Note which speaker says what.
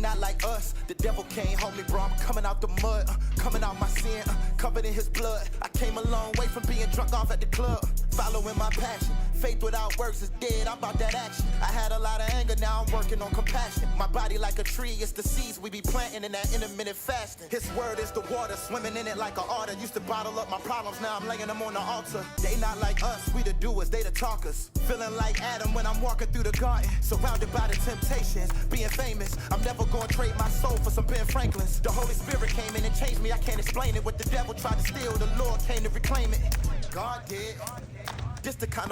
Speaker 1: not like us. The devil can't hold me, bro. I'm coming out the mud, coming out my sin, covered in his blood. I came a long way from being drunk off at the club, following my passion. Faith without works is dead, I'm about that action. I had a lot of anger, now I'm working on compassion. My body like a tree, it's the seeds we be planting in that intermittent fasting. His word is the water, swimming in it like an otter. Used to bottle up my problems, now I'm laying them on the altar. They not like us, we the doers, they the talkers. Feeling like Adam when I'm walking through the garden, surrounded by the temptations, being famous. I'm never gonna trade my soul for some Ben Franklins. The Holy Spirit came in and changed me, I can't explain it. What the devil tried to steal, the Lord came to reclaim it. God did. This the kind of